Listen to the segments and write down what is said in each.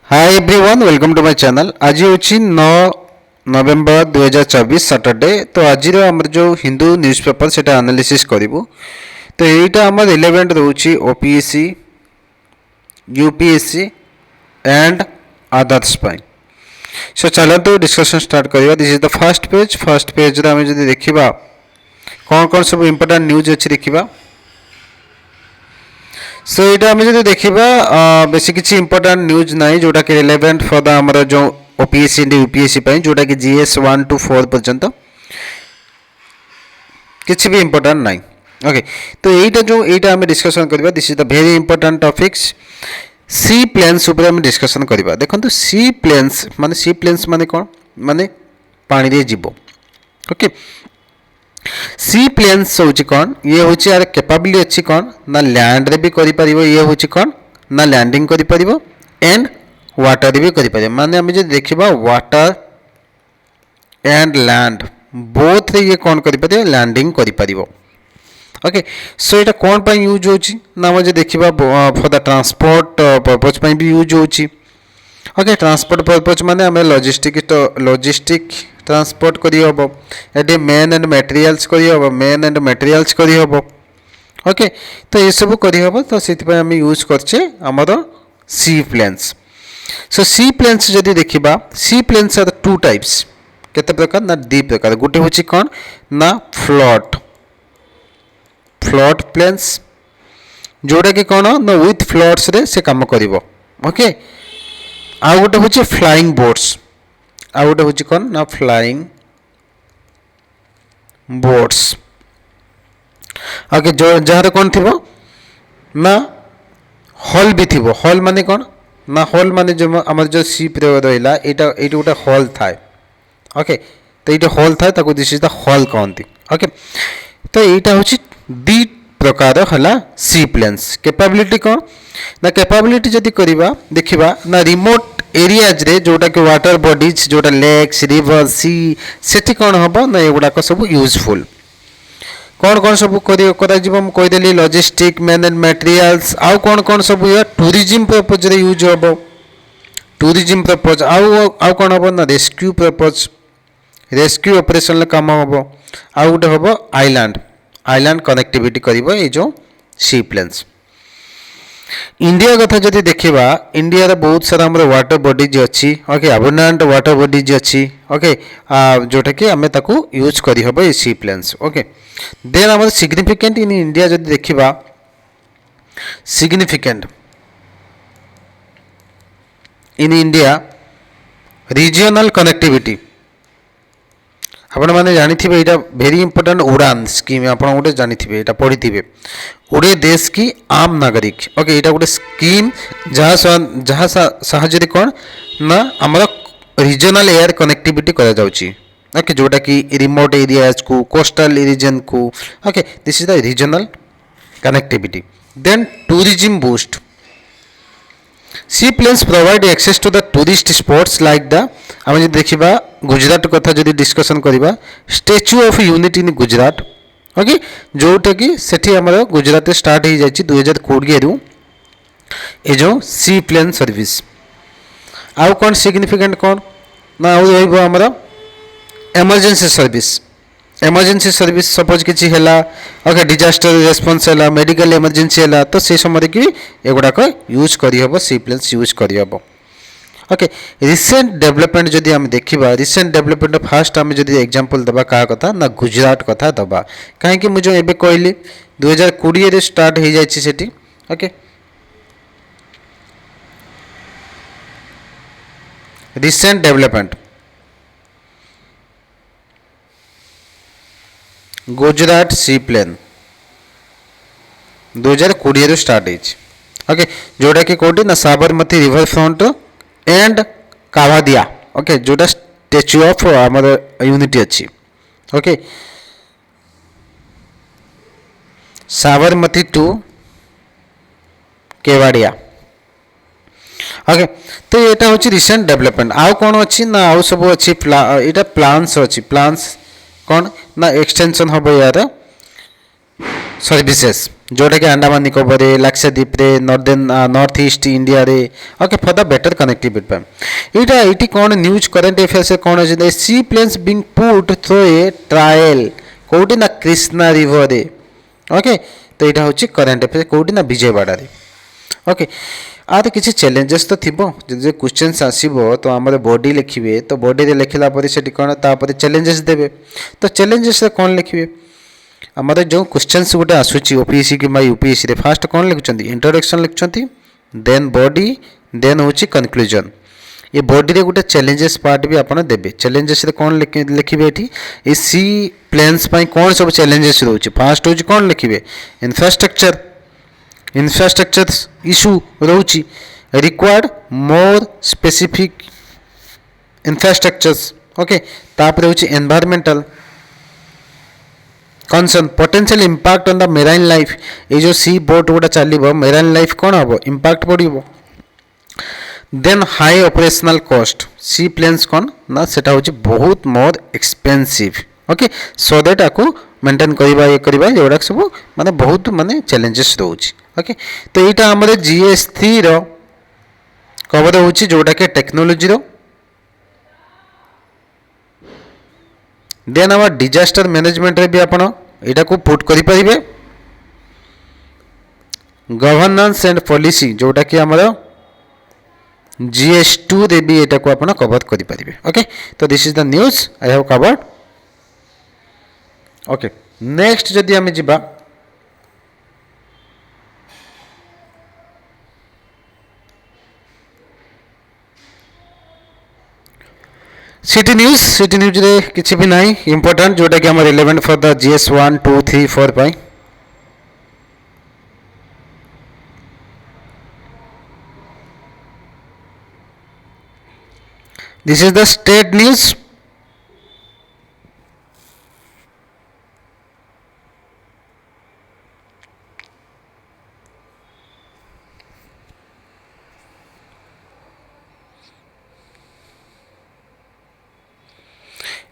Hi everyone welcome to my channel. आज हूँ 9 नवेम्बर 2024 Saturday. तो आज आम जो हिंदू न्यूज़ पेपर से एनालिसिस करूँ। तो यहाँ आम रिलेवेंट रोचे ओपीएससी यूपीएससी एंड अदर्स पाई। सो चलते डिस्कशन स्टार्ट करवा। This is the first page आम जो देखा कौन कौन सब इम्पोर्टेंट न्यूज अच्छी देखा। सो यहाँ आम जो देखा बेस किसी इंपोर्टाट न्यूज ना जोटा कि रिलेवेंट फॉर द आमर जो ओपीएससी एंड यूपीएससी जोटा कि जीएस 1 to 4 पर्यंत किसी भी इंपोर्टाट ना। ओके, तो यहीटा जो यहाँ आम डिस्कसन करवा। This is the very important topics. Seaplanes उपर आम डिस्कसन करवा। देखो सी प्लेन्स माने कौन माने पानी रे जीव। ओके, सी प्लेन्स हूँ कौन ये हूँ यार कैपेबिलिटी अच्छी कौन ना लैंड रे भी करि परिबो। ये हूँ कौन ना लैंडिंग करि परिबो एंड वाटर रे भी करि परिबो। माने हम जो देखिबा वाटर एंड लैंड बोथ रे ये कौन करि परिबो लैंडिंग करि परिबो। ओके, सो এটা कौन पर यूज होची ना हम जो देखिबा फॉर द ट्रांसपोर्ट पर्पज पर भी यूज होची। ओके, ट्रांसपोर्ट पर्पज माने हमें लॉजिस्टिक ट्रांसपोर्ट करी हबो। एटी मेन एंड मटेरियल्स करी हबो। ओके, तो ये सब करी हबो। तो सेति पे हम यूज करछे हमर सी प्लेन्स। सो सी प्लेन्स जदि देखिबा सी प्लेन्स आर टू टाइप्स। केते प्रकार ना दी प्रकार। गुटे होची कोन ना फ्लोट प्लेन्स जोटा कि कोन ना विथ फ्लोट्स रे से काम करिवो। ओके, आ गोटे हूँ फ्लाइंग बोट्स। आ गोटे हूँ कौन ना फ्लाइंग बोट्स। ओके, जो जार कौन थी ना हल भी थी। हल माने कौन ना हल माने जो आम जो सीप रहा ये गोटे हल थाए। ओके, तो ये हल थाए ताको दिस इज द हल कहती। ओके, तो यहाँ हूँ दी प्रकार है सी प्लेन्स। कैपेबिलिटी कौन ना कैपेबिलिटी जदि करवा देखा ना रिमोट एरियाज रे जोटा कि वाटर बॉडीज जोटा लेक्स रिवर सी सेठी कौन हम ना ये गुड़ाक सब यूजफुल। कौन कौन सब कहीदेली लॉजिस्टिक मेन एंड मटेरियल्स आउ कौन सब टूरिज्म पर्पज रे यूज हम। टूरिज्म पर्पज आउ कौन हम ना रेस्क्यू ऑपरेशन काम हम। आउ गोटे हम आइलैंड कनेक्टिविटी करिवो ये जो सी प्लेन्स। इंडिया कथा जदि देखा इंडिया रे बहुत सारा हमर वाटर बॉडीज अच्छी। ओके, अबंडेंट वाटर बॉडीज अच्छी। ओके, जोटा कि आमे ताको यूज करी हबो ये सी प्लेन्स। ओके, देन हमर सिग्निफिकेंट इन इंडिया जदि देखा significant in India regional connectivity आपण मैंने जानी यहाँ वेरी इंपोर्टेंट उड़ान स्कीम आप गोटे जानी यहाँ पढ़ी थे ओडे देश की आम नागरिक। ओके, यहाँ गोटे स्कीम जहाँ साहाଯ୍य कौन ना आमर रीजनल एयर कनेक्टिविटी करा जाउची। ओके, जोटा कि रिमोट एरियाज को कोस्टल रीजन को। Okay, this is the regional connectivity. Then tourism boost seaplanes provide access to the tourist spots like the आम जो देखा गुजरात कथा जो डिस्कसन करवा statue of unity in Gujarat. Okay, जोटा कि सेठी आमर गुजरात स्टार्ट हो जाए 2020 रु ये जो सी प्लेन सर्विस। आउ कौन सिग्निफिकेंट कौन ना आमर एमरजेंसी सर्विस सपोज किसी है। ओके, डिजास्टर रेस्पॉन्स है मेडिकल इमरजेंसी है तो से समय कि एगुड़ाक यूज करहब सी प्लेन्स यूज करहब। ओके, रिसेंट डेवलपमेंट जदि आम देखा रिसेंट डेवलपमेंट फास्ट आम जदि एग्जांपल दबा क्या कथा ना गुजरात कथा दबा कहीं मुझे एबे कहली 2020 रे स्टार्ट हो जाए। Okay, recent development Gujarat seaplane 2020 रे स्टार्ट हो। ओके, जोटा कि कौटी ना Sabarmati river front and Kevadia. Okay, जोटा स्टैच्यू ऑफ आमर यूनिटी अच्छी। Okay, Sabarmati to Kevadia. Okay, तो यहाँ हूँ रिसेंट डेवलपमेंट। आउ कौन अच्छी ना आउ सब अच्छी यहाँ प्लान्स अच्छी। प्लान्स कौन ना एक्सटेंशन हम यार सर्विसेस। जोटा कि Andaman Nicobar Lakshadweep north east India रे okay for the better connectivity पाई एटा एटी कौन न्यूज करंट अफेयर्स कौन अछि seaplanes being put through a trial कोउटी ना कृष्णा रिवर रे ओके तो यहाँ हूँ करेन्ट अफेयर कौटी ना विजयवाड़ा रे ओके आर किसी चैलेंजेस तो थी जो क्वेश्चंस आसो तो आम बॉडी लिखे तो बॉडी लिखला से कौन तापर चैलेंजेस देवे तो चैलेंजेस कौन लिखे आमर जो क्वेश्चंस गोटे आसूँ ओपीएससी कि यूपीएससी फास्ट कौन लिखुं इंट्रोडक्शन लिखुं देन बॉडी देन हूँ कनक्लूजन ये बॉडी रे गोटे चैलेंजेस पार्ट भी आपड़ देवे चैलेंजेस कौन लिखे ये सी प्लेन्स कौन सब चैलेंजेस रोचे फास्ट हूँ कौन लिखे इंफ्रास्ट्रक्चर इशू रोची required more specific infrastructures okay तापर हूँ environmental concern potential impact on the marine life ये जो सी बोट गुड़ा चलो मेराइन लाइफ कौन हम इंपैक्ट पड़ो देन हाई ऑपरेशनल कॉस्ट सी प्लेन्स कौन ना सेटा हूँ बहुत more expensive okay so that आपको मेंटेन करवा ये करवा एगुड़ा सब माने बहुत माने चैलेंजेस रोचे ओके तो यहाँ आम GS3 कवर हो जोटा कि टेक्नोलोजी देन आम डिजास्टर मैनेजमेंट रे भी आपण एटा को पुट करि परिबे गवर्नेंस एंड पॉलिसी जोटा कि आमर GS2 रे भी एटा को आपण कवर करि परिबे ओके तो this is the news I have covered okay next जदि आमे जिबा सिटी न्यूज रे किसी भी नहीं इंपोर्टेंट जोटा कि आम रिलेवेंट फॉर द GS 1 2 3 4 पाई this is the state news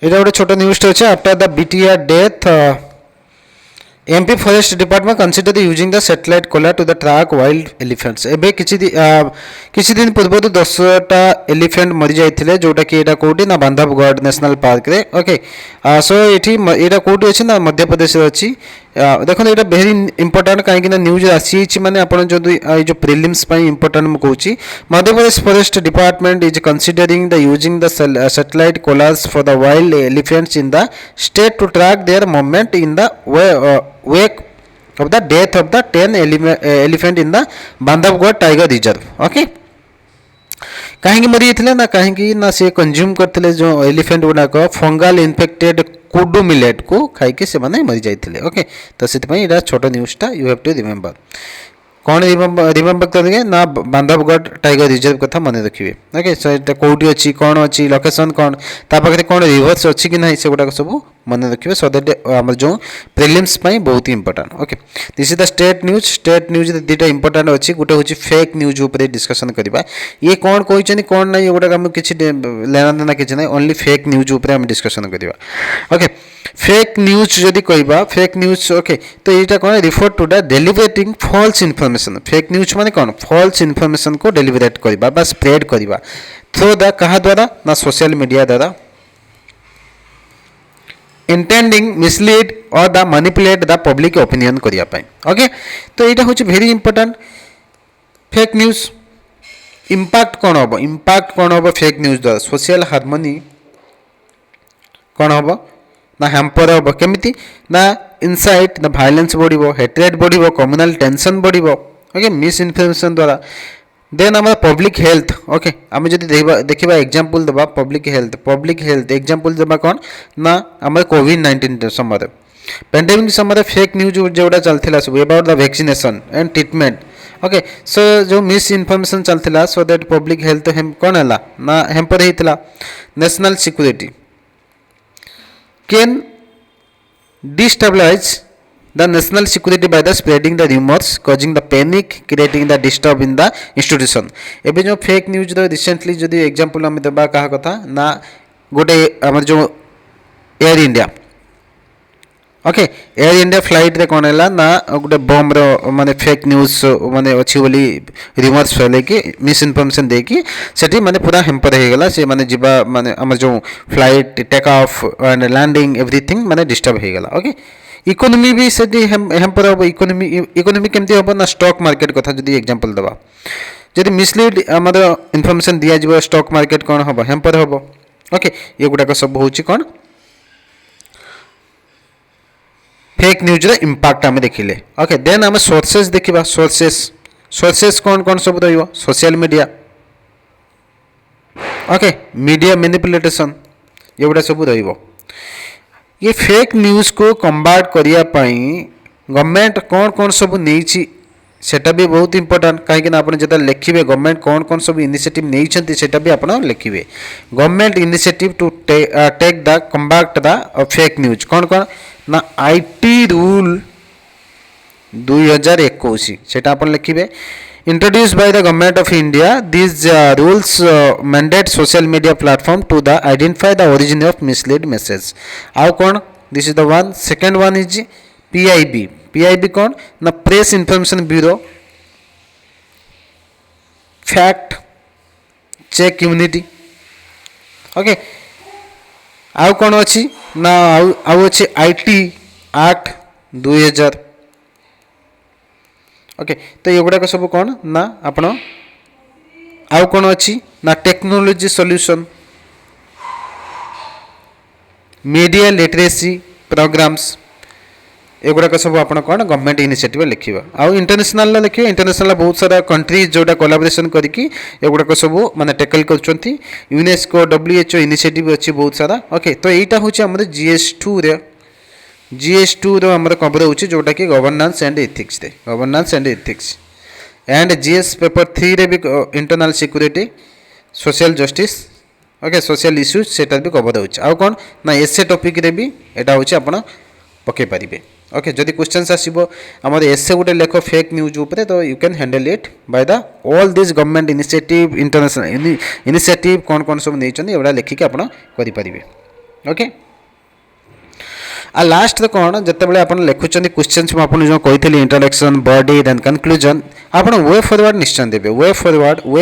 ये गोटे छोट न्यूज अच्छे after the BTR death MP forest department consider using the satellite collar to the track wild elephants एबे किछि दिन पूर्व 10टा एलिफेंट मरी जाइथिले जोटा कि एटा कोठी ना बांधवगढ़ नेशनल पार्क रे ओके सो एठी एटा कोठी अछि ना मध्य प्रदेश रे अछि देखो एटा वेरी इंपोर्टेंट कहीं ना न्यूज आसी माने आपण जो प्रिलिम्स पई इंपोर्टेंट म कहूची Madhya Pradesh forest department is considering the using the satellite collars for the wild elephants in the state to track their movement in the wake of the death of the 10 elephant in the Bandhavgarh tiger reserve okay कहीं मरी जाते ना कहीं ना से consume करते जो elephant गुड़ाक फंगाल infected कुडू millet को खाई से मरी जाते ओके तो से छोट न्यूज़टा यू हैव टू रिमेंबर कौन रिमेंबर करेंगे ना बांधवगढ़ टाइगर रिजर्व कथा मन रखिए ओके सो ये कौटी अच्छी कौन अच्छी लोकेशन कौन तापाखे कौन रिवर्स अच्छी कि ना से गुड़ाक सब मन रखिए सो दैट आम जो प्रिलिम्स बहुत important okay this is the state news दुटा इंपोर्टेंट अच्छी गोटे हूँ फेक न्यूज उपर डिस्कसन करवा ये कौन कहते कौन ना ये गुड़ाक आम किसी लेना देना किसी ना ओनली फेक न्यूज उपर डिस्कसन करवा ओके फेक न्यूज जदि कहबा फेक न्यूज ओके तो यहाँ कौन refer to the deliberating false information fake news माने कौन फॉल्स इनफॉरमेशन को डेलिवरेट करबा बा स्प्रेड करबा थ्रू द कहा द्वारा ना सोशल मीडिया द्वारा इंटेंडिंग मिसलीड और the manipulate the public opinion करिया पाई ओके तो यहाँ हूँ very important fake news impact कौन हम फेक न्यूज द्वारा सोशल हार्मोनी कौन हम ना हैम्पर हम केमिति ना इनसाइट ना भाइलेंस बढ़ो हेट्रेड बढ़ो कम्युनल टेंशन बढ़ो ओके मिस इनफर्मेशन द्वारा देन आम पब्लिक हेल्थ ओके आम जब देखा एग्जांपल देवा पब्लिक हेल्थ एग्जांपल देवा कौन ना आम कोविड-19 समय पेंडेमिक समय फेक न्यूज जोड़ा चलता सब about the vaccination and treatment okay so जो मिस इनफॉरमेशन चलता सो दैट पब्लिक हेल्थ कौन है ना हेम्पर होता national security can destabilize the national security by the spreading the rumors causing the panic creating the disturb in the institution एबे जो fake news रो recently जदि example हम देबा कहा कथा ना गोटे हमर जो air India okay air India flight रे कौन है ना गोटे बम्र माने फेक न्यूज माने अच्छी बोली रिमर्स फैले कि मिस इनफॉरमेशन दे कि सेठी माने पूरा हेम्पर हो गला से माने जीवा माने हमर जो flight take off and landing everything माने डिस्टर्ब हो गला ओके इकोनॉमी भी सेठी हेम्पर हो इकोनॉमी केमती हो ना स्टॉक मार्केट कथा जदी एग्जांपल दबा जदि मिसलीड हमर इनफॉरमेशन दिया जीवा स्टॉक मार्केट कौन हो हेम्पर हो ओके ये गुडा सब होची कौन फेक न्यूज इंपैक्ट आम देखिले ओके देन आम सोर्सेस देखा सोर्सेस कौन कौन सब रही social media okay media manipulation ये गुड़ा सब रही ये फेक न्यूज को कम्बाट करने गवर्नमेंट कौन कौन सब नहीं सेटा भी बहुत इंपोर्टेंट कहीं आप जो लिखे गवर्नमेंट कौन कौन सब इनिशिएटिव नहीं सेटा भी आप लिखे government initiative to take the combat the fake news कौन कौन ना आईटी रूल 2021 सेटा आप लिखे introduce by the government of India this rules mandate social media platform to the identify the origin of mislead message आउ कौन this is the one second one is PIB कौन ना press information bureau fact check unit okay आउ कौन अच्छी ना आउ अच्छे आईटी एक्ट 2000 ओके तो ये गुड़ाक सब कौन ना आपण आउ कौन अच्छी ना technology solution media literacy programs एगुड़ाक सब आप कौन गवर्नमेंट इनिशिएटिव लिखा आउ इंटरनेशनल लिखे इंटरनेशनल बहुत सारा कंट्रीज जोटा कोलाबोरेशन करके एगुड़ाक सब माने टेकल कर यूनेस्को WHO इनिशिएटिव अच्छी बहुत सारा ओके तो यहाँ हूँ आम GS2 आमर कवर हो जोटा कि governance and ethics and GS paper 3 रे भी internal security social justice okay social issues सेटा भी कवर हो आउ कौन ना एसए टॉपिक रे भी एटा हूँ आप पकई पारे ओके जदि क्वेश्चंस आसीबो हमर एसे गोटे लेख फेक न्यूज ऊपर तो you can handle it by the all this government initiative international initiative कौन कौन सब नहीं एवढा लिखिक आप करि परिबे ओके आ लास्ट तो कौन जिते आप लिखुं क्वेश्चन मुझे जो कही इंट्रोडक्शन बॉडी देन कंक्लूजन आप वे फॉरवर्ड निश्चय देवे वे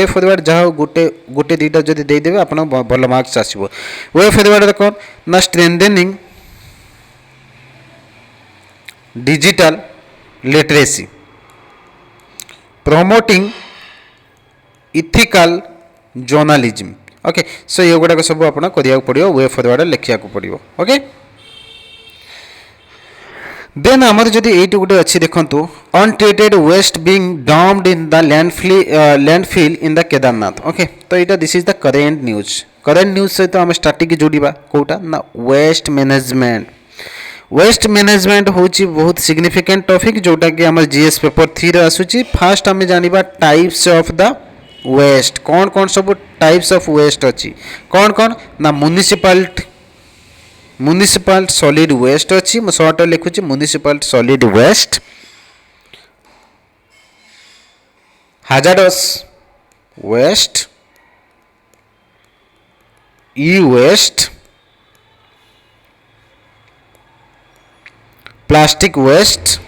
फॉरवर्ड जहाँ गोटे गोटे दुटा जब देदेवे आप भल मार्क्स आसो वे फॉरवर्ड कौन ना strengthening digital literacy promoting ethical journalism okay so ये गुड़ाक सब आपन करिया पड़ियो वे फॉरवर्ड लिखिया पड़ियो ओके देन आमर जदि एट गोटे अच्छी देखंतु untreated waste being dumped in the landfill in the Kedarnath okay तो यहाँ this is the current news सहित आम स्टार्टिंग जोड़िबा कोटा ना वेस्ट मैनेजमेंट हूँ बहुत सिग्निफिकेंट टॉपिक जोटा कि आम जीएस पेपर 3 आसूची फास्ट आम जानिबा टाइप्स ऑफ द वेस्ट कौन कौन सब टाइप्स ऑफ वेस्ट अच्छी कौन कौन ना म्युनिसिपल सॉलिड वेस्ट अच्छी मु शॉर्ट लिखुची municipal solid waste hazardous waste e waste plastic waste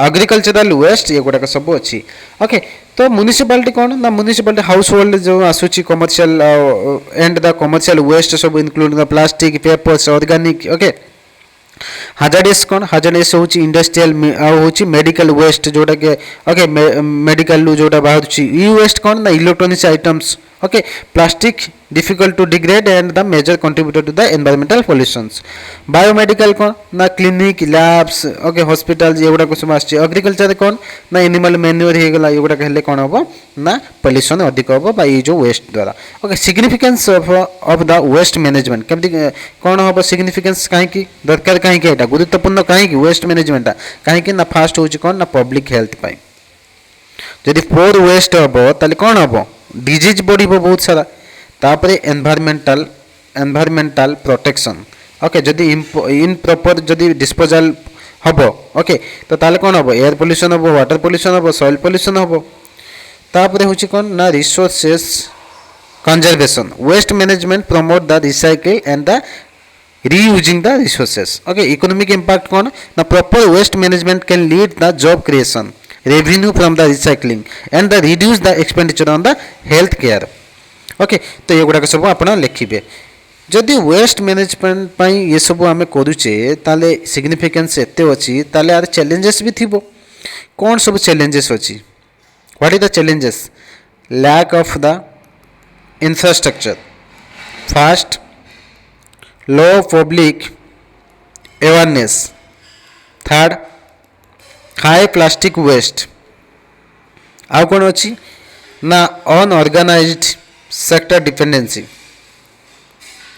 agricultural waste ये गुड़ाक सब अच्छी ओके तो म्युनिसिपालिटी कौन ना म्युनिसिपालिटी हाउस होल्ड जो आसूची commercial and the commercial waste सब including the plastic papers organic okay hazardous कौन हाजार्डस हूँ इंडस्ट्रियल हूँ मेडिकल वेस्ट जोटा कि ओके मेडिकल जोटा बाहर ई वेस्ट कौन ना electronics items okay plastic difficult to degrade and the major contributor to the environmental pollutions biomedical कौन ना क्लिनिक लैब्स ओके हॉस्पिटल ये गुड़ाक सब आस एग्रीकल्चर कौन ना एनिमल मैन्योर हो गला ये गुड़ाक हेल्ले कौन हम ना पॉल्यूशन अधिक हम ये जो वेस्ट द्वारा okay significance of the waste management केमती कौन हम सिग्निफिकेंस कहीं दरकार कहीं यहाँ गुरुत्वपूर्ण कहीं वेस्ट मैनेजमेंट कहीं ना फास्ट हूँ कौन ना पब्लिक हेल्थ जदि पोर वेस्ट हम ताले कौन हम डिजीज बढ़ बहुत सारा तापर एनवायरमेंटल प्रोटेक्शन ओके जदि इनप्रॉपर जदि डिस्पोजल हम ओके तो ताले कौन हम एयर पोल्यूशन हम वाटर पोल्यूशन हम सॉइल पोल्यूशन हम तापर हूँ कौन ना resources conservation waste management promote the recycle and the reusing the resources. Okay, economic impact कौन ना proper waste management can lead the job creation, revenue from the recycling and the reduce the expenditure on the health care. Okay, तो ये गुड़ाक सब आप लिखिए जदि waste management ये सब आम करुचे ताले सिग्निफिकेन्स एत अच्छी ताले यार चैलेंजेस भी थी कौन सब चैलेंजेस अच्छी what is the challenges lack of the infrastructure first low public awareness third high plastic waste आउ कौन अच्छी ना unorganised sector dependency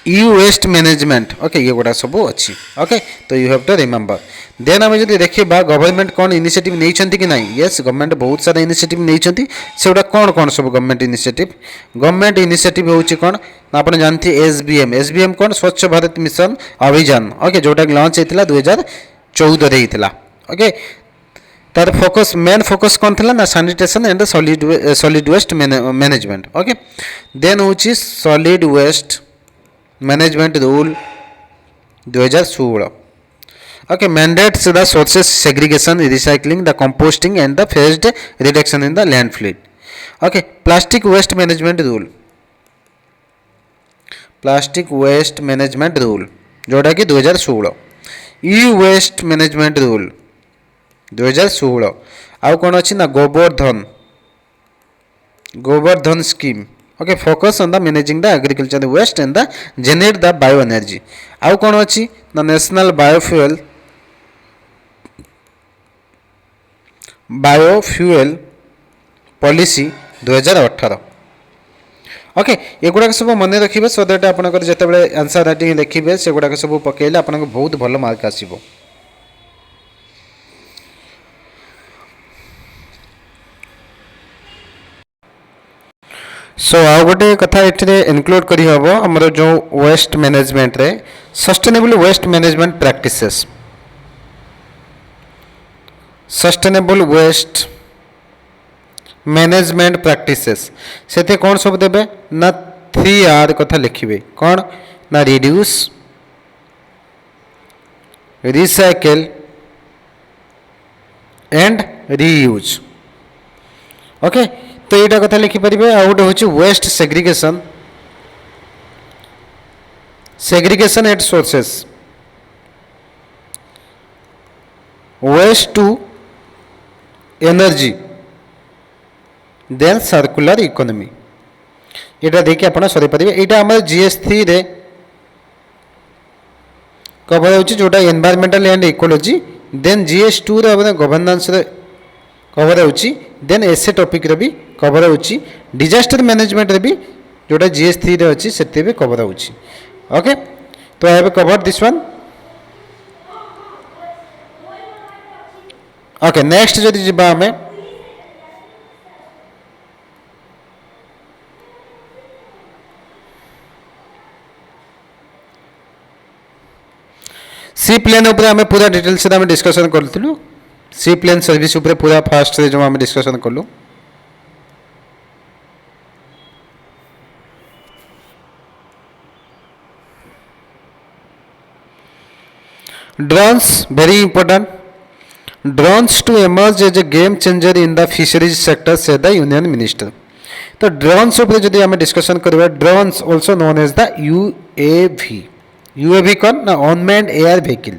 e waste management okay ये गुड़ा सब अच्छी ओके तो you have to remember then आम जब देखा गवर्नमेंट कौन इनिशिएटिव नहीं कि नहीं यस गवर्नमेंट बहुत सारा इनिशिएटिव नहीं से कौन कौन सब गवर्नमेंट इनिशिएटिव होची कौन आप जानते एसबीएम कौन स्वच्छ भारत मिशन अभियान ओके जोटा लॉन्च होता 2014 होता ओके तार फोकस मेन फोकस कौन थी ना sanitation and solid waste management okay then हूँ solid waste management rule 2016 okay mandates the sources segregation recycling the composting and the phased reduction in the landfill okay plastic waste management rule जोड़ा कि 2016 ई waste management rule 2016 आउ कौन अच्छी ना Govardhan scheme okay focus on the managing the agriculture waste and the generate the bioenergy आउ कौन अच्छी ना national बायोफ्यूएल पॉलिसी 2018 ओके ये गुड़ाक सब मन रखिए सो दैट आपनकर जतबे आंसर राइटिंग लिखिबे से गुड़ाक सब पकेले आपनको बहुत भल मार्क आसीबो सो आउ गोटे कथा ये इनक्लूड करी हबो हमर जो वेस्ट मैनेजमेंट रे sustainable waste management practices sustainable waste management practices से कौन सब देबे ना 3R कथा लिखिबे कौन ना reduce recycle and reuse okay तो यहाँ कथा लिखिपारे आउ गोटे हूँ waste segregation at sources waste to energy then circular economy यहाँ देखिए आप सर पारे यहाँ आम GS3 रे कवर हो जोटा environmental and ecology then GS2 रे गवर्नेंस कवर हो देन एसे टॉपिक रे भी कवर हो डिजास्टर मैनेजमेंट रे भी जोटा GS3 रे अच्छी से भी कवर हो ओके तो I have covered this one okay next जदि जीवा आम सी प्लेन उपर आम पूरा डिटेल्स आम डिस्कसन करूँ सी प्लेन सर्विस उपर पूरा फास्ट जो आम डिस्कसन कलु drones very important drones to emerge as a game changer in the fisheries sector से द यूनियन मिनिस्टर तो ड्रोन्स उपर जदि आम डिस्कसन करवा drones also known as the UAV कौन ना अनमैन्ड एयर व्हीकल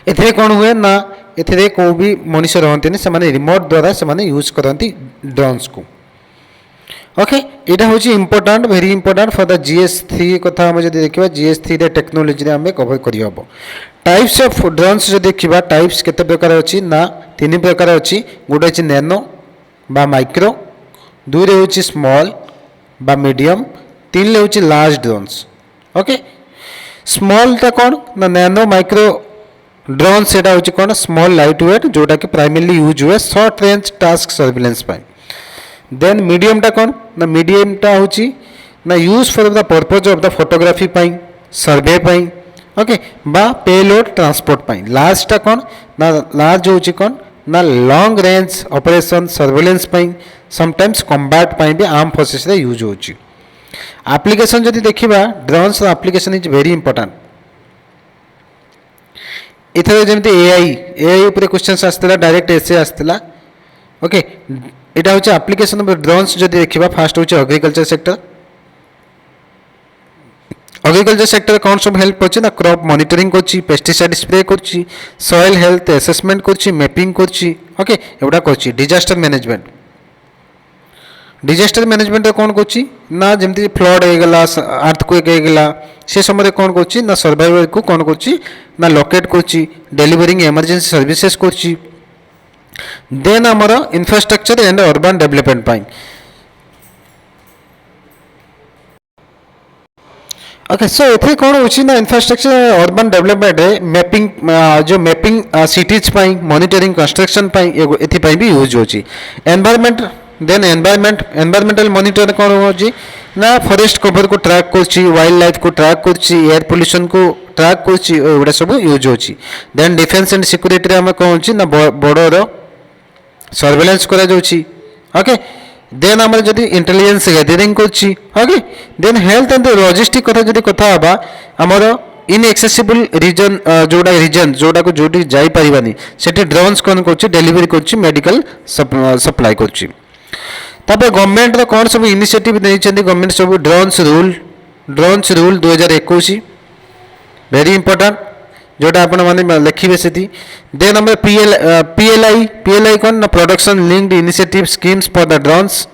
एथे कौन हुए ना एथे को भी मनुष्य रहते से रिमोट द्वारा से यूज करती ड्रोन्स को ओके यहाँ हूँ important very important for the GS3 कथा आम जब देखा GS3 टेक्नोलोजी आम कवर करहब टाइप्स ऑफ ड्रोन्स जो देखा टाइप्स केते प्रकार अच्छी ना 3 प्रकार अच्छी गोटे अच्छी नैनो बा माइक्रो 2 रे हूँ स्मॉल बा मीडियम 3 रे हूँ लार्ज ड्रोन्स ओके स्मॉल टा कौन ना नैनो माइक्रो ड्रोन से हूँ कौन स्मॉल लाइट वेट जोटा कि प्राइमरली यूज हुए short range task surveillance then medium टा कौन ना मीडियम टा हूँ ना use for the purpose of the photography survey okay बा पेलोड ट्रांसपोर्ट लार्ज टा कौन ना लार्ज हूँ कौन ना long range operation surveillance sometimes combat भी आर्म फोर्सेस रे यूज हो एप्लिकेशन जदि देखा drones application is very important ଏଥର ଯେମିତି ଏଆଇ ଉପରେ କ୍ୱେଶ୍ଚନ୍ସ ଆସିଥିଲା, ଡାଇରେକ୍ଟ ଏସେ ଆସିଥିଲା। ଓକେ, ଏଇଟା ହେଉଛି ଆପ୍ଲିକେସନ୍ ଅଫ୍ ଡ୍ରୋନ୍ସ। ଯଦି ଦେଖିବା ଫାଷ୍ଟ ହେଉଛି ଏଗ୍ରିକଲଚର ସେକ୍ଟର। एग्रीकल्चर सेक्टर कौन सब हेल्प करछि ना क्रॉप मॉनिटरिंग करछि, पेस्टिसाइड स्प्रे करछि, सॉइल हेल्थ असेसमेंट करछि, मैपिंग करछि। ओके, एवडा करछि डिजास्टर मैनेजमेंट। डिजास्टर मैनेजमेंट कौन करछि ना जेमति फ्लड हे गेला, अर्थक्वेक हे गेला, से समय कौन करछि ना सर्वाइवल को कौन करछि ना लोकेट करछि, डिलीवरिंग इमरजेंसी सर्विसेज करछि। देन हमर इंफ्रास्ट्रक्चर एंड अर्बन डेवलपमेंट पाई। ओके, सो एथे कौन होछि ना इंफ्रास्ट्रक्चर अर्बन डेवलपमेंट रे मैपिंग, जो मैपिंग सिटीज पाई, मॉनिटरिंग कंस्ट्रक्शन पाई एथि पाई भी यूज होछि। एनवायरनमेंट, देन एनवायरमेंटल मॉनिटर कौन होछि ना फॉरेस्ट कवर को ट्रैक करछि, वाइल्ड लाइफ को ट्रैक करछि, एयर पोल्यूशन को ट्रैक करछि, एवडा सब यूज होछि। देन डिफेंस एंड सिक्योरिटी रे हम कौन होछि ना बॉर्डर सर्वेलेंस करा जाउछि। ओके, देन आम जदि इंटेलिजेंस गैदरिंग करछि। Okay, then health and logistic कथा जदि कथा हबा, आमर इनएक्सेसिबल रीजन जोड़ा को जोटी जाई परिबानी सेठी ड्रोन्स कौन करछि डिलीवरी करछि, मेडिकल सप्लाई करछि। तापर गवर्नमेंट रो कौन सब इनिशिएटिव नेइछन्ती गवर्नमेंट सब ड्रोन्स रूल 2021 वेरी इंपोर्टेंट, जोटा आपण माने लिखिबे सेठी। देन हम पीएलआई कौन ना production linked initiative schemes for the drones.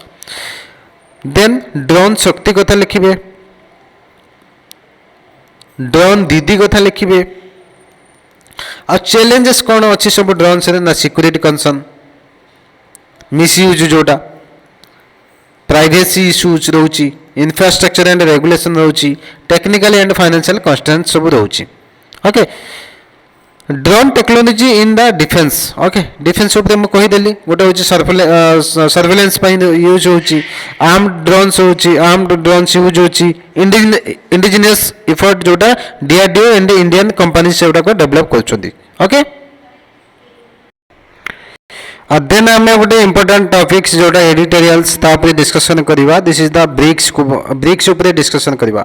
Then drone Shakti कथा लिखिबे, ड्रोन दीदी कथा लिखिबे। आ चैलेंजेस कौन अच्छी सब ड्रोन्स रे ना सिक्योरिटी कंसर्न, मिसयूज जोटा, प्राइवेसी इश्यूज रोची, इंफ्रास्ट्रक्चर एंड रेगुलेशन रोची, टेक्निकल एंड फाइनेंशियल कन्स्ट्रेंट सब रोची। Okay, drone technology in the defence. Okay, defence ऊपर मु कहि देली, गोटे होची सर्वेलेंस पई यूज होची, आर्म्ड ड्रोन्स यूज होची, इंडिजिनियस एफर्ट जोटा डीआरडीओ एंड इंडियन कंपनी सेटा को डेवलप करछोंती। ओके, देन आम गोटे इंपोर्टेंट टॉपिक्स जोटा एडिटोरियल्स तापर डिस्कशन करवा। दिस इज द ब्रिक्स ऊपर डिस्कशन करवा।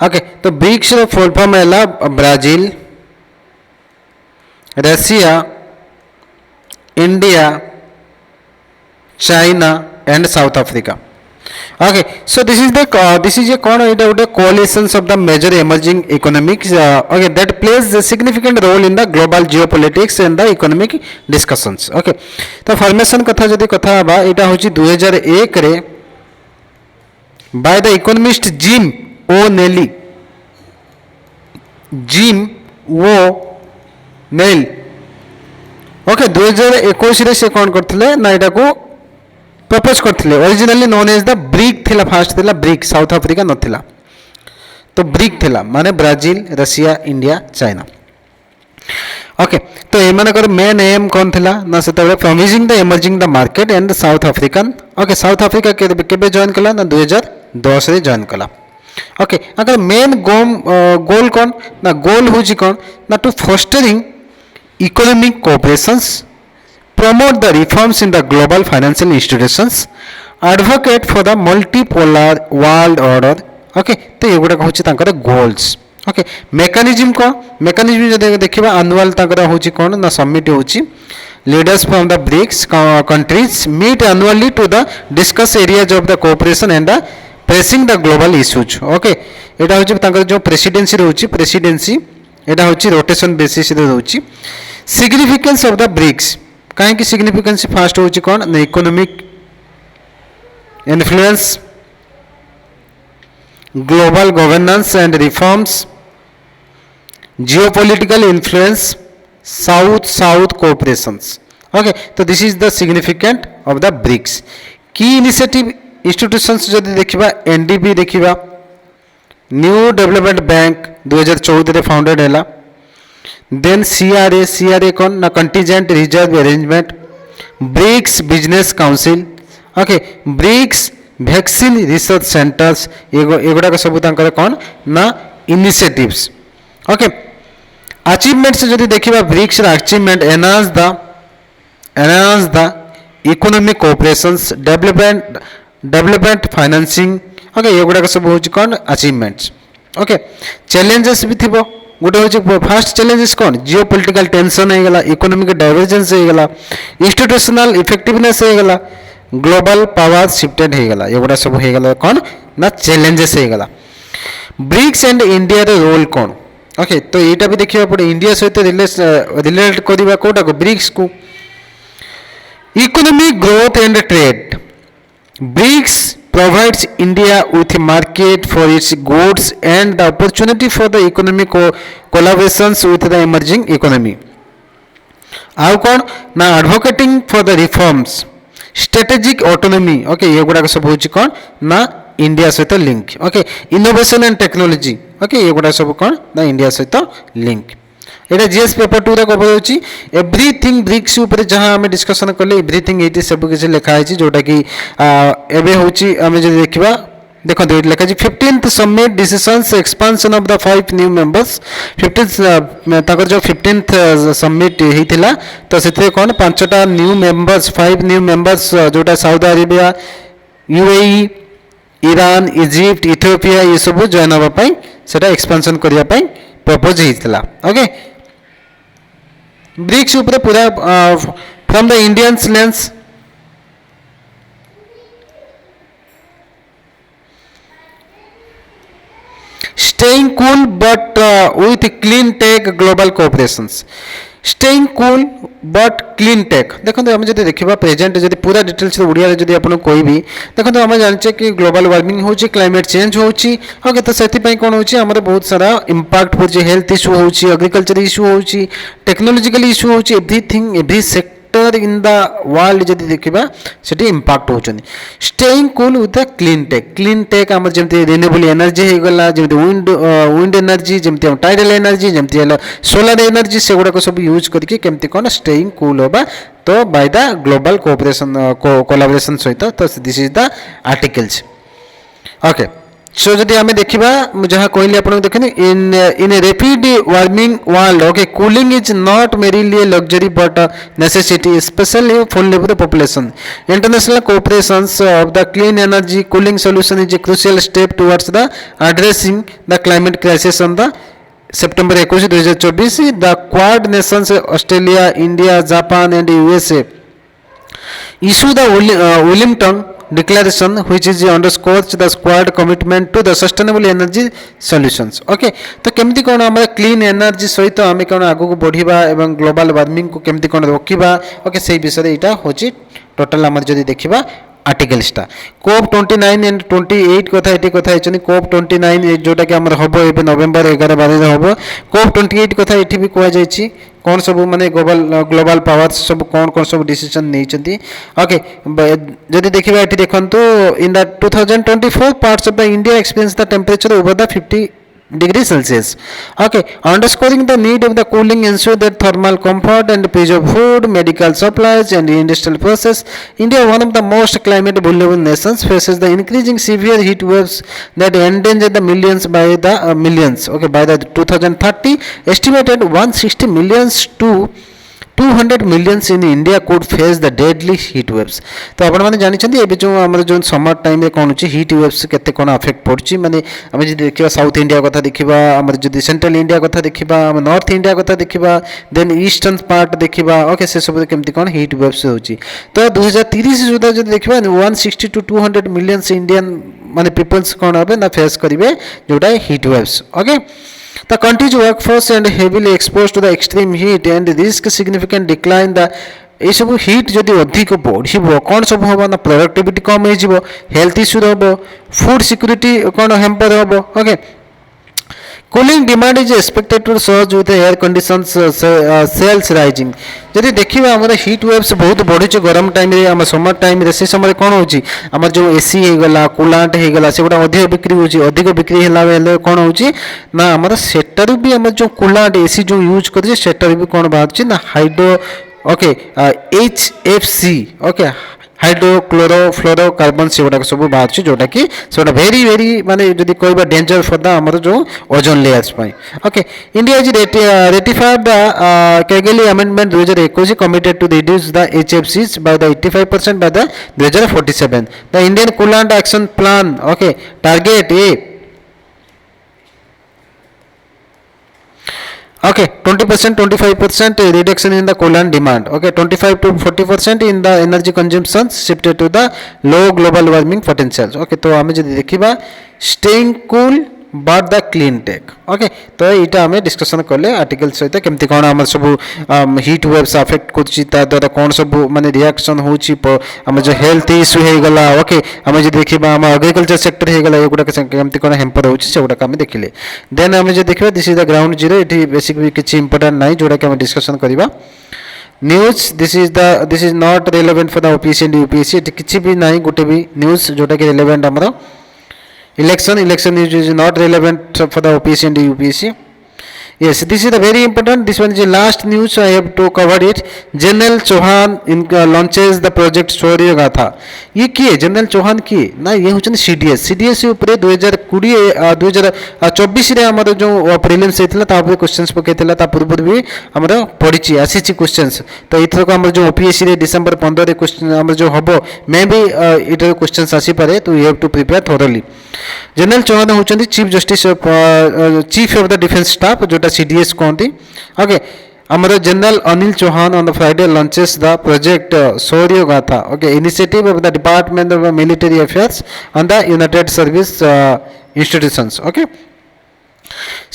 ओके, तो ब्रिक्स रो फुल फॉर्म है Brazil, Russia, India, China and South Africa. Okay, so this is a कौन एटा गोटे coalitions of the major emerging economics, okay, that plays a significant role in the global geopolitics and the economic discussions। Okay, तो formation कथा जदि कथा हबा, एटा होची 2001 रे by the economist Jim O'Neill. Okay, 2021 रे से कौन करथिले ना एटा को प्रपोज करथिले। Originally known as the BRIC थिला, फास्ट थिला ब्रिक, साउथ अफ्रीका नथिला, तो ब्रिक थिला माने Brazil, Russia, India, China. Okay, तो एमानकर मेन एम कौन थिला ना सेतबे promising the emerging the market and South African. Okay, South Africa केबे जॉइन कला ना 2010 रे जॉइन कला। ओके, अगर मेन गोल कौन ना गोल होची कौन ना to fostering economic cooperations, promote the reforms in the global financial institutions, advocate for the multipolar world order। Okay, तो ये गुडा होची तांकर गोल्स। ओके, मेकानिज्म जदि देखिबा एनुअल तांकर होची कोन ना समिट होची, leaders from the BRICS countries meet annually to the discuss areas of the cooperation and the pressing the global issues. Okay, एटा होची तांकर जो प्रेसिडेंसी रहउची, प्रेसिडेंसी एटा होची रोटेशन बेसिस रे रहउची। सिग्निफिकेंस ऑफ द ब्रिक्स, कहीं की सिग्निफिकेंस फास्ट होची कौन ना economic influence, global governance and reforms, geopolitical influence, south cooperations. Okay, तो this is the significant of the BRICS. की इनिशिएटिव इंस्टीट्यूशंस जदि देखिबा, एनडीबी देखिबा, न्यू डेवलपमेंट बैंक 2014 रे फाउंडेड हैला। देन सीआरए कौन ना contingent reserve arrangement, BRICS business council. Okay, BRICS vaccine research centres, एगुड़ा सब तांकर कौन ना इनिशिएटिव्स। ओके, अचीवमेंट्स जदि देखिबा, BRICS achievement enhance the economic cooperations, development financing. Okay, एगुड़ा सब होची कौन अचीवमेंट्स। ओके, चैलेंजेस भी थिबो, गोटे हूँ फास्ट चैलेंजेस कौन जियो पॉलिटिकल टेंशन हो गला इकोनॉमिक डाइवर्जेंस हो गला इंस्टीट्यूशनल इफेक्टिवनेस हो गला ग्लोबल पावर शिफ्टेड हो गला एगुड़ा सब हो गला कौन ना चैलेंजेस हो गला ब्रिक्स एंड इंडिया रोल कौन ओके तो यहाँ भी देखा पड़े इंडिया सहित रिलेट करवा कौटा को ब्रिक्स को economic growth and trade BRICS provides India with a market for its goods and the opportunity for the economic collaborations with the emerging economy. आउ कौन ना advocating for the reforms, strategic autonomy, okay ये गुड़ा सब होची कौन ना India सहित link, okay innovation and technology, okay ये गुड़ा सब कौन ना इंडिया सहित लिंक. एटा जीएस पेपर 2 रे कवर होची एवरीथिंग ब्रिक्स ऊपर जहां हमें डिस्कशन करले एवरीथिंग एटी सब किछ लिखा है जोटा कि एबे होची हमें जे देखिबा देखो देट लिखा जी 15th summit decisions expansion of the 5 new members 15th ताकर जो 15th समिट हेतिला तो सेते कोन पांचटा न्यू मेंबर्स 5 न्यू मेंबर्स जोटा Saudi Arabia UAE Iran Egypt Ethiopia ये सब जॉइन होबा पई सेटा एक्सपेंशन करिया पई प्रपोज हेतिला ओके ब्रिक्स ऊपर पूरा from the Indians lens staying cool but with clean tech global cooperations staying cool but clean tech देखो आम जब देखा प्रेजेंट जब पूरा डिटेल्स ओडिया जब आपको कहबी देखो आम जाने कि ग्लोबल वार्मिंग हो क्लाइमेट चेंज होची ओके तो से कौन हो बहुत सारा इंपैक्ट पड़े हेल्थ इश्यू हो एग्रीकल्चर इश्यू हो टेक्नोलॉजिकल इश्यू हो everything every sector in the world जब देखा से इंपैक्ट होचनी staying cool with the clean tech आम जमी रिन्यूएबल एनर्जी होगला जमी विंड एनर्जी जमी टाइडल एनर्जी जमी सोलार एनर्जी से गुड़ाक सब यूज करके केमती कौन स्टेइंग कूल होगा तो बाय द ग्लोबल कोलाबोरेशन सहित तो this is the articles okay so जदि आम देखा जहाँ कहली आप देखें in a rapid warming world okay cooling is not merely luxury but necessity specially for the population international cooperations of the clean energy cooling solution is a crucial step towards the addressing the climate crisis on the September 21 2024 the Quad nations Australia India Japan and USA issue the Wellington declaration which is underscores the squad commitment to the sustainable energy solutions okay तो केमती कौन आम clean energy सहित आम कौन आगू बढ़िबा एवं global warming को केमती कौन रोकिबा ओके से विषय यहाँ होची टोटल आम जदि देखिबा आर्टिकल्सटा कोप 29 एंड 28 कथा एटी कथा हेचनी कोप 29 जोटा कि हमर हबो एबे नवंबर 11 12 रे हबो कोप 28 कथा एटी भी कहै जाय छी कौन सब माने ग्लोबल पावर सब कौन सब डिसीजन नहीं ओके जदि देखिबा एटी देखंतु in the 2024 parts of the India experience the temperature over the 50 degree Celsius. Okay, underscoring the need of the cooling ensure that thermal comfort and preserve food, medical supplies and industrial process. India, one of the most climate vulnerable nations, faces the increasing severe heat waves that endanger the millions by the millions. Okay, by the 2030, estimated 160 millions to 200 millions in India could face the deadly heat waves. तो आपण माने जानि छथि एबे जो हमर जो summer time रे कोन छि हीट वेव्स केते कोन अफेक्ट पड़छि माने हम जे देखिबा साउथ इंडिया कथा देखिबा हमर जदि सेंट्रल इंडिया कथा देखिबा हम नॉर्थ इंडिया कथा देखिबा देन ईस्टर्न पार्ट देखिबा ओके से सब केमति कोन हीट वेव्स होछि तो 2030 सुधा जदि देखिबा 160 to 200 millions इंडियन माने पीपल्स कोन होबे ना फेस करिवे जोटा heat waves okay The country's workforce and heavily exposed to the extreme heat and risk significant decline the ये सब हीट जदि अधिक बढ़ कौन सब हम ना प्रोडक्टिविटी कम हो हेल्थ इश्यू हम फूड सिक्योरिटी कौन हेम्पर हम okay cooling demand is expected to surge with air conditions sales rising जदि देखिए आम हीट वेव्स बहुत बढ़ुचे गरम टाइम रे आम समर टाइम रे से समय कौन होची आमर जो एसी होगला कूलांट होगला से गुड़ा अधिक बिक्री होची अधिक बिक्री है कौन होची ना आमर सेटारू भी आम जो कूलांट एसी जो यूज कर सेटारू भी कौन बाहर ना hydro okay HFC okay hydrochlorofluorocarbon से गुड़ाक सब बाहर जोटा कि से भेरी भेरी माने जदि कहबा डेंजर फॉर द हमर जो ओजोन लेयर्स पई okay India is ratified the Kigali amendment 2021 committed to reduce the HFCs by the 85% by the 2047 the Indian coolant action plan okay target a Okay, 20%, 25% reduction in the coolant demand. Okay, 25 to 40% in the energy consumption shifted to the low global warming potentials. Okay, तो आमे जदि देखिबा staying cool but the clean tech. Okay, तो एटा आमे discussion करले article सहित केमति कोन हमर सब हीट वेव्स अफेक्ट करछि ता द्वारा कोन सब माने रिएक्शन होछि हम जो हेल्थ इश्यू हे गला. ओके, आमे जदि देखिबा हम एग्रीकल्चर सेक्टर हे गला एगुडा केमति कोन हेम्पर होछि सेगुडा आमे देखिले. देन आमे जे देखिबा this is the ground zero. एठी बेसिक भी किछि इंपोर्टेंट नाही जोडा के हम डिस्कशन करिबा. News this is not relevant for the OPSC and UPSC. एठी किछि भी नाही गोटे भी न्यूज जोडा के रिलेवेंट हमरो election news is not relevant for the OPSC and UPSC. Yes, this is the very important. This one is the last news, so I have to cover it. General Chauhan launches the project Shaurya Gatha. ये किए general Chauhan किए ना, ये होचन CDS ऊपर 2024 रे हमर जो prelims हेतला ता ऊपर क्वेश्चंस पकेतला ता पूर्व भी हमर पढिची आसीची क्वेश्चंस. तो इथर को हमर जो ओपीएससी रे डिसेंबर 15 रे क्वेश्चन हमर जो हबो मे बी इटर क्वेश्चंस आसी पारे. तो you have to prepare thoroughly. General Chauhan होचन chief justice chief of the defence staff जोटा CDS कहते. ओके, हमारे general Anil Chauhan on the Friday launches the project Shaurya Gatha. Okay, initiative of the department of military affairs on the united service institutions. Okay,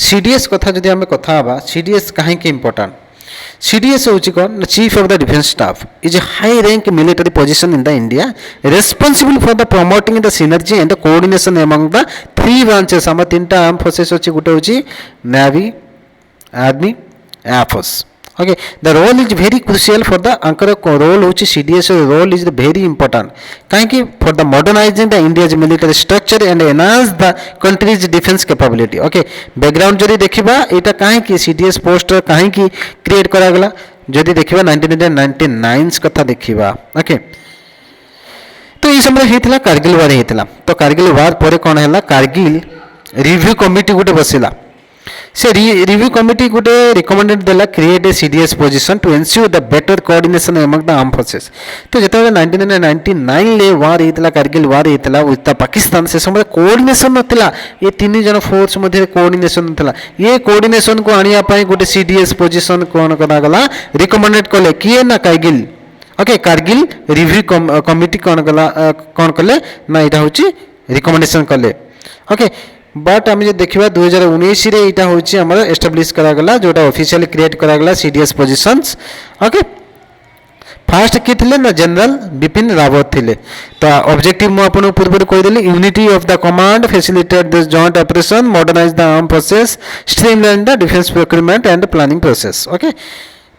CDS कथा जदि आमे कथा हबा, CDS काहे के इंपोर्टेंट. CDS होची कोन, chief of the defence staff is a high rank military position in the India responsible for the promoting the synergy and the coordination among the three branches. हम तीनटा आर्म फोर्सेस होची, गुटे होची navy, army, air force. Okay, the role is very crucial for the अंकर रोल होची CDS role is very important. काहे कि for the modernising the India's military structure and enhance the country's defence capability. Okay, background जदि देखिबा एटा काहे कि CDS post काहे कि क्रिएट करा गला जदि देखिबा 1999 कथा देखिबा. ओके, तो ये समय हेतला कारगिल वार हेतला. तो कारगिल वार परे कोन हैला, कारगिल रिव्यू कमिटी गुटे बसिला. से रिव्यू कमिटी गुटे रिकमेंडेड देला create a CDS position to ensure the better coordination among the arm forces. तो जेतबे 1999 ले वार हेतला, कारगिल वार हेतला विथ द पाकिस्तान, से समय कोऑर्डिनेशन नथिला. ये तीन जन फोर्स मध्ये कोऑर्डिनेशन नथिला. ये कोऑर्डिनेशन को आनिया पई गुटे CDS पोजीशन कोन करा गला रिकमेंडेड कले किए ना Kargil. Okay, Kargil review committee कोन गला कोन कले ना, एटा होची रिकमेंडेशन कले. ओके, बट आम जो देखा 2019 रे इटा होची हमर एस्टाब्लिश करा गला जोटा ऑफिशियली क्रिएट करा गला CDS पोजीशंस. ओके, फास्ट किए थे ना जनरल बिपिन रावत थे. तो ऑब्जेक्टिव मु आपन पूर्व कहीदेली, unity of the command, facilitate the joint operation, modernise the arm forces, streamline the defence procurement and planning process. Okay,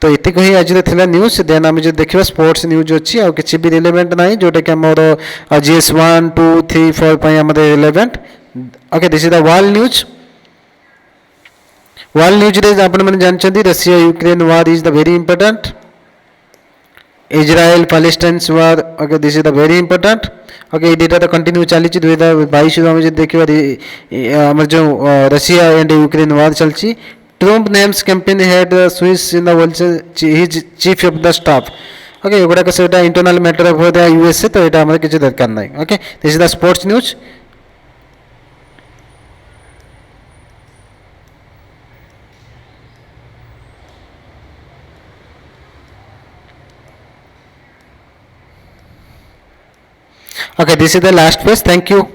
तो ये कही आज थिला न्यूज. देन आम जो देखा स्पोर्ट्स न्यूज अच्छी आ किसी भी रिलेवेंट ना जोटा कि आम GS 1 2 3 4 पर आम relevant. Okay, this is the world news. World news रे आपण माने जानछंती Russia Ukraine war is the very important. Israel Palestine war. Okay, this is the very important. Okay, ये डेटा तो कंटिन्यू चली 2022 रो हम देखिबा हमर जो रशिया एंड यूक्रेन वार चलची. Trump names campaign head Swiss in the world his chief of the staff. Okay, एगुडा के सेटा internal matter of the USA. तो एटा हमर किछ दरकार नै. Okay, this is the sports news. Okay, this is the last page. Thank you.